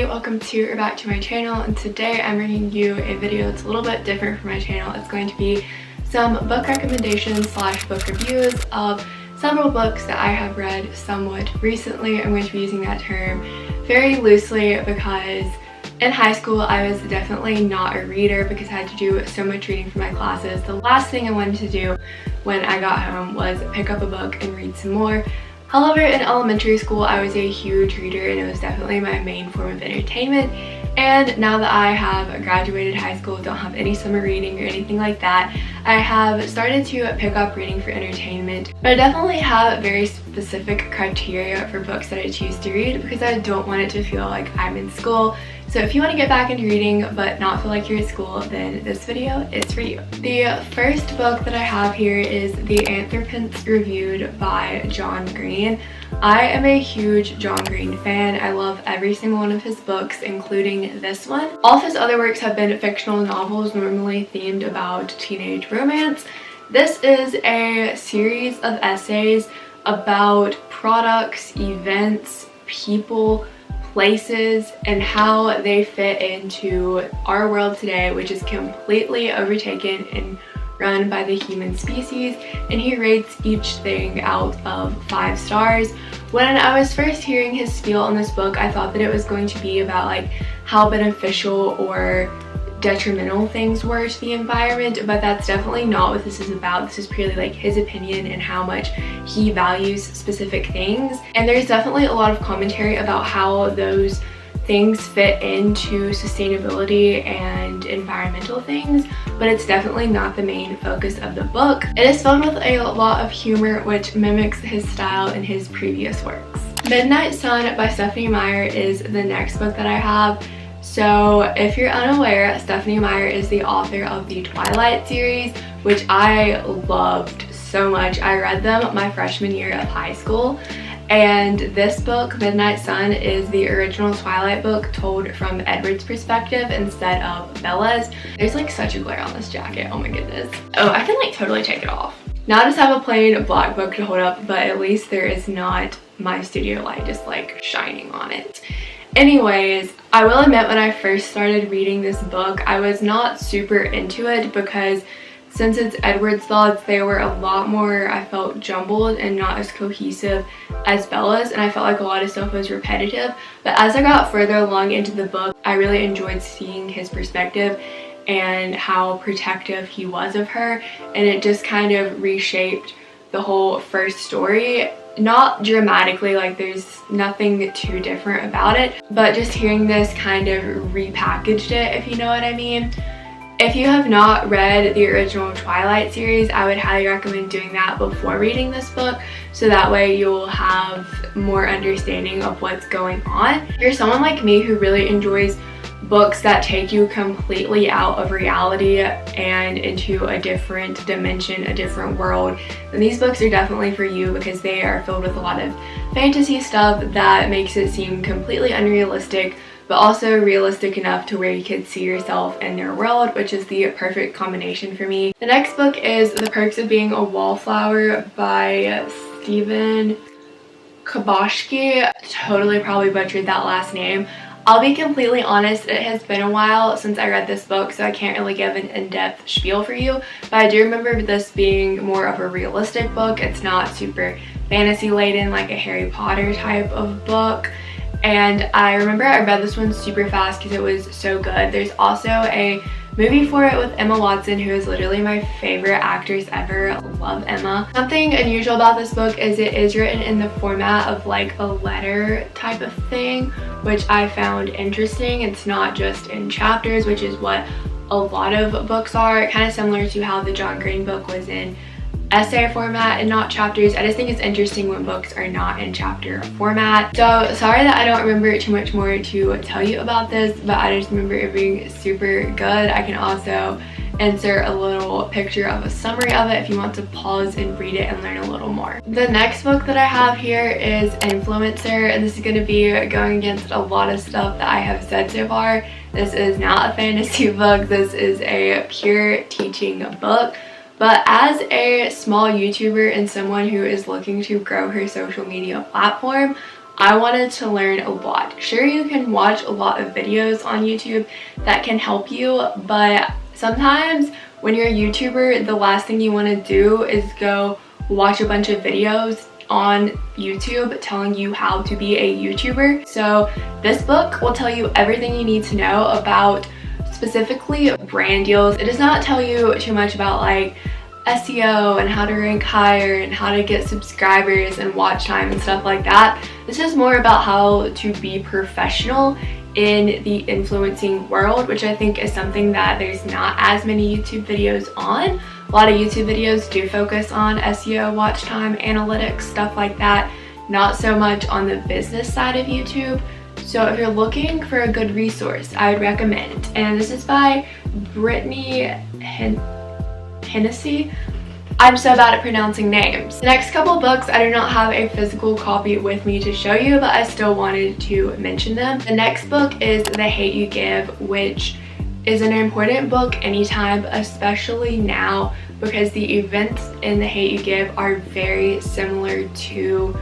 everybody, welcome to or back to my channel, and today I'm bringing you a video that's a little bit different from my channel. It's going to be some book recommendations slash book reviews of several books that I have read somewhat recently. I'm going to be using that term very loosely because in high school I was definitely not a reader because I had to do so much reading for my classes. The last thing I wanted to do when I got home was pick up a book and read some more. However, in elementary school, I was a huge reader and it was definitely my main form of entertainment. And now that I have graduated high school, don't have any summer reading or anything like that, I have started to pick up reading for entertainment. But I definitely have very specific criteria for books that I choose to read because I don't want it to feel like I'm in school. So if you want to get back into reading but not feel like you're in school, then this video is for you. The first book that I have here is The Anthropints Reviewed by John Green. I am a huge John Green fan. I love every single one of his books, including this one. All of his other works have been fictional novels, normally themed about teenage romance. This is a series of essays about products, events, people, places, and how they fit into our world today, which is completely overtaken and run by the human species, and he rates each thing out of 5 stars. When I was first hearing his spiel on this book, I thought that it was going to be about like how beneficial or detrimental things were to the environment, but that's definitely not what this is about. This is purely like his opinion and how much he values specific things, and there's definitely a lot of commentary about how those things fit into sustainability and environmental things, but it's definitely not the main focus of the book. It is filled with a lot of humor which mimics his style in his previous works. Midnight Sun by Stephenie Meyer is the next book that I have. So if you're unaware, Stephenie Meyer is the author of the Twilight series, which I loved so much. I read them my freshman year of high school, and this book, Midnight Sun, is the original Twilight book told from Edward's perspective instead of Bella's. There's like such a glare on this jacket, oh my goodness. Oh, I can like totally take it off. Now I just have a plain black book to hold up, but at least there is not my studio light just like shining on it. Anyways, I will admit when I first started reading this book, I was not super into it because since it's Edward's thoughts, they were a lot more, I felt, jumbled and not as cohesive as Bella's, and I felt like a lot of stuff was repetitive. But as I got further along into the book, I really enjoyed seeing his perspective and how protective he was of her, and it just kind of reshaped the whole first story. Not dramatically, like there's nothing too different about it, but just hearing this kind of repackaged it, if you know what I mean. If you have not read the original Twilight series, I would highly recommend doing that before reading this book, so that way you'll have more understanding of what's going on. If you're someone like me who really enjoys books that take you completely out of reality and into a different dimension, a different world, then these books are definitely for you because they are filled with a lot of fantasy stuff that makes it seem completely unrealistic, but also realistic enough to where you could see yourself in their world, which is the perfect combination for me. The next book is The Perks of Being a Wallflower by Stephen Chbosky. Totally probably butchered that last name. I'll be completely honest, it has been a while since I read this book, so I can't really give an in-depth spiel for you, but I do remember this being more of a realistic book. It's not super fantasy laden like a Harry Potter type of book, and I remember I read this one super fast because it was so good. There's also a movie for it with Emma Watson, who is literally my favorite actress ever. Love Emma. Something unusual about this book is it is written in the format of like a letter type of thing, which I found interesting. It's not just in chapters, which is what a lot of books are. Kind of similar to how the John Green book was in essay format and not chapters. I just think it's interesting when books are not in chapter format. So sorry that I don't remember too much more to tell you about this, but I just remember it being super good. I can also insert a little picture of a summary of it if you want to pause and read it and learn a little more. The next book that I have here is Influencer, and this is going to be going against a lot of stuff that I have said so far. This is not a fantasy book. This is a pure teaching book. But as a small YouTuber and someone who is looking to grow her social media platform, I wanted to learn a lot. Sure, you can watch a lot of videos on YouTube that can help you, but sometimes when you're a YouTuber, the last thing you want to do is go watch a bunch of videos on YouTube telling you how to be a YouTuber. So this book will tell you everything you need to know about specifically brand deals. It does not tell you too much about like SEO and how to rank higher and how to get subscribers and watch time and stuff like that. This is more about how to be professional in the influencing world, which I think is something that there's not as many YouTube videos on. A lot of YouTube videos do focus on SEO, watch time, analytics, stuff like that. Not so much on the business side of YouTube. So if you're looking for a good resource, I would recommend. And this is by Brittany Hennessy. I'm so bad at pronouncing names. The next couple books, I do not have a physical copy with me to show you, but I still wanted to mention them. The next book is The Hate You Give, which is an important book anytime, especially now, because the events in The Hate You Give are very similar to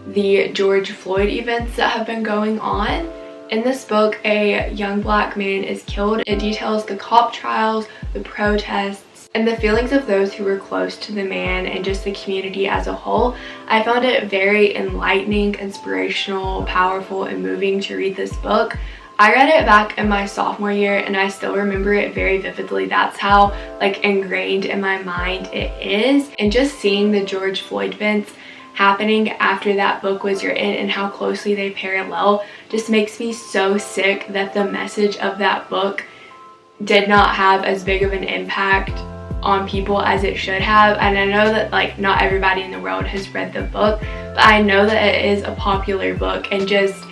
the George Floyd events that have been going on. In this book, a young black man is killed. It details the cop trials, the protests, and the feelings of those who were close to the man and just the community as a whole. I found it very enlightening, inspirational, powerful, and moving to read this book. I read it back in my sophomore year and I still remember it very vividly. That's how like ingrained in my mind it is. And just seeing the George Floyd events happening after that book was written and how closely they parallel just makes me so sick that the message of that book did not have as big of an impact on people as it should have. And I know that like not everybody in the world has read the book, but I know that it is a popular book, and just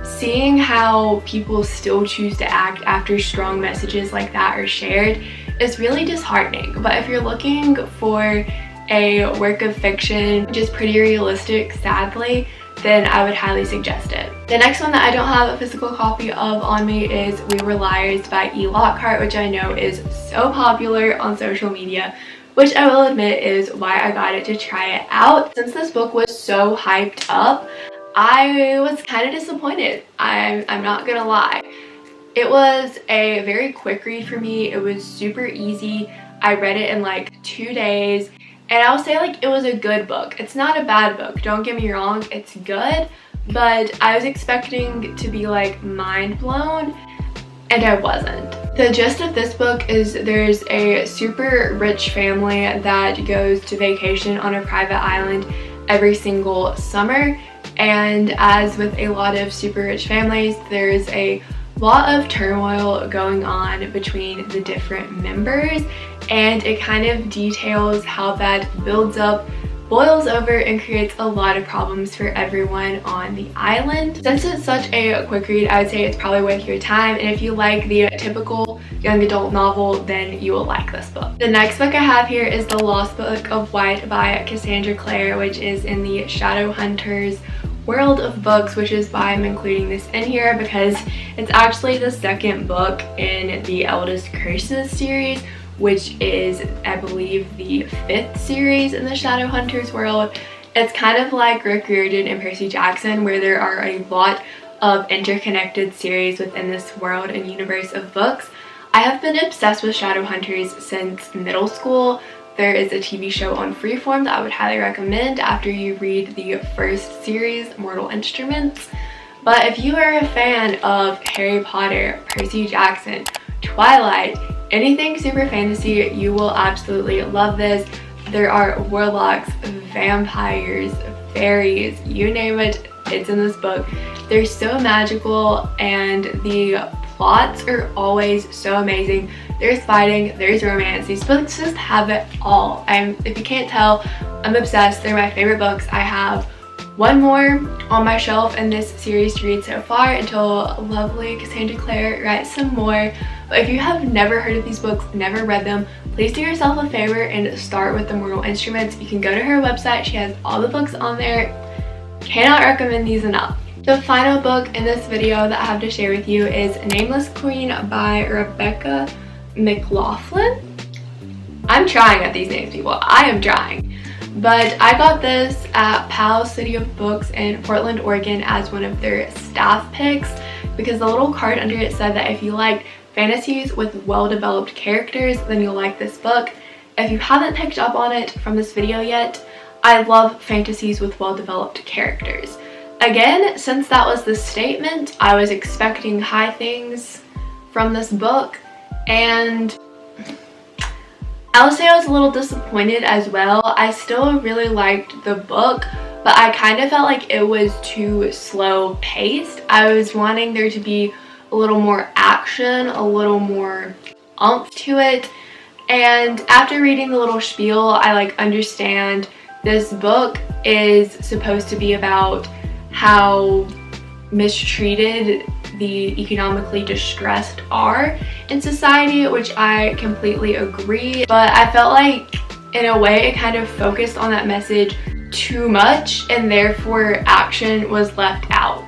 seeing how people still choose to act after strong messages like that are shared is really disheartening. But if you're looking for a work of fiction, just pretty realistic, sadly, then I would highly suggest it. The next one that I don't have a physical copy of on me is We Were Liars by E. Lockhart, which I know is so popular on social media, which I will admit is why I got it to try it out. Since this book was so hyped up, I was kind of disappointed. I'm not gonna lie. It was a very quick read for me. It was super easy. I read it in like 2 days. And I'll say like it was a good book. It's not a bad book, don't get me wrong, it's good, but I was expecting to be like mind blown, and I wasn't. The gist of this book is there's a super rich family that goes to vacation on a private island every single summer, and as with a lot of super rich families, there's a lot of turmoil going on between the different members, and it kind of details how that builds up, boils over, and creates a lot of problems for everyone on the island. Since it's such a quick read, I would say it's probably worth your time, and if you like the typical young adult novel, then you will like this book. The next book I have here is The Lost Book of White by Cassandra Clare, which is in the Shadowhunters world of books, which is why I'm including this in here, because it's actually the second book in the Eldest Curses series, which is, I believe, the 5th series in the Shadowhunters world. It's kind of like Rick Riordan and Percy Jackson, where there are a lot of interconnected series within this world and universe of books. I have been obsessed with Shadowhunters since middle school. There is a TV show on Freeform that I would highly recommend after you read the first series, Mortal Instruments. But if you are a fan of Harry Potter, Percy Jackson, Twilight, anything super fantasy, you will absolutely love this. There are warlocks, vampires, fairies, you name it, it's in this book. They're so magical, and the plots are always so amazing. There's fighting, there's romance. These books just have it all. If you can't tell, I'm obsessed. They're my favorite books. I have one more on my shelf in this series to read so far until lovely Cassandra Clare writes some more. But if you have never heard of these books, never read them, please do yourself a favor and start with the Mortal Instruments. You can go to her website. She has all the books on there. Cannot recommend these enough. The final book in this video that I have to share with you is Nameless Queen by Rebecca McLaughlin. I'm trying at these names, people. I am trying. but I got this at Pal City of Books in Portland, Oregon as one of their staff picks because the little card under it said that if you like fantasies with well-developed characters, then you'll like this book. If you haven't picked up on it from this video yet, I love fantasies with well-developed characters. Again, since that was the statement, I was expecting high things from this book, and I'll say I was a little disappointed as well. I still really liked the book, but I kind of felt like it was too slow paced. I was wanting there to be a little more action, a little more oomph to it, and after reading the little spiel, I understand this book is supposed to be about how mistreated the economically distressed are in society, which I completely agree, but I felt like in a way it kind of focused on that message too much and therefore action was left out.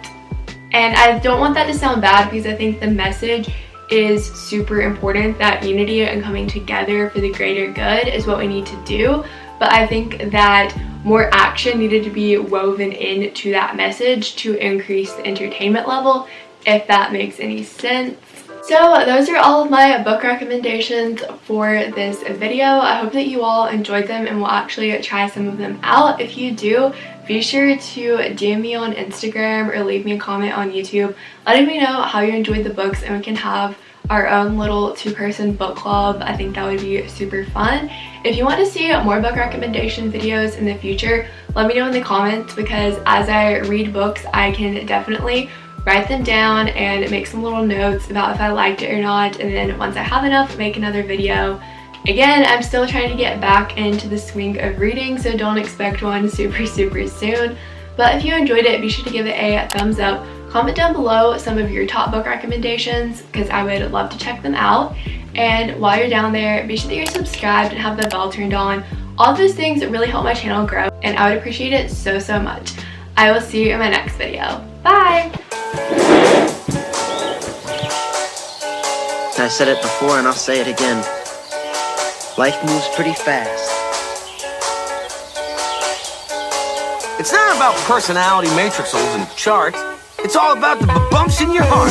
And I don't want that to sound bad because I think the message is super important, that unity and coming together for the greater good is what we need to do, but I think that more action needed to be woven into that message to increase the entertainment level, if that makes any sense. So those are all of my book recommendations for this video. I hope that you all enjoyed them and will actually try some of them out. If you do, be sure to DM me on Instagram or leave me a comment on YouTube letting me know how you enjoyed the books, and we can have our own little two-person book club. I think that would be super fun. If you want to see more book recommendation videos in the future, let me know in the comments, because as I read books, I can definitely write them down and make some little notes about if I liked it or not, and then once I have enough, make another video. Again, I'm still trying to get back into the swing of reading, so don't expect one super soon. But if you enjoyed it, be sure to give it a thumbs up. Comment down below some of your top book recommendations because I would love to check them out. And while you're down there, be sure that you're subscribed and have the bell turned on. All of those things really help my channel grow, and I would appreciate it so much. I will see you in my next video. Bye! I said it before and I'll say it again. Life moves pretty fast. It's not about personality matrixels and charts. It's all about the bumps in your heart.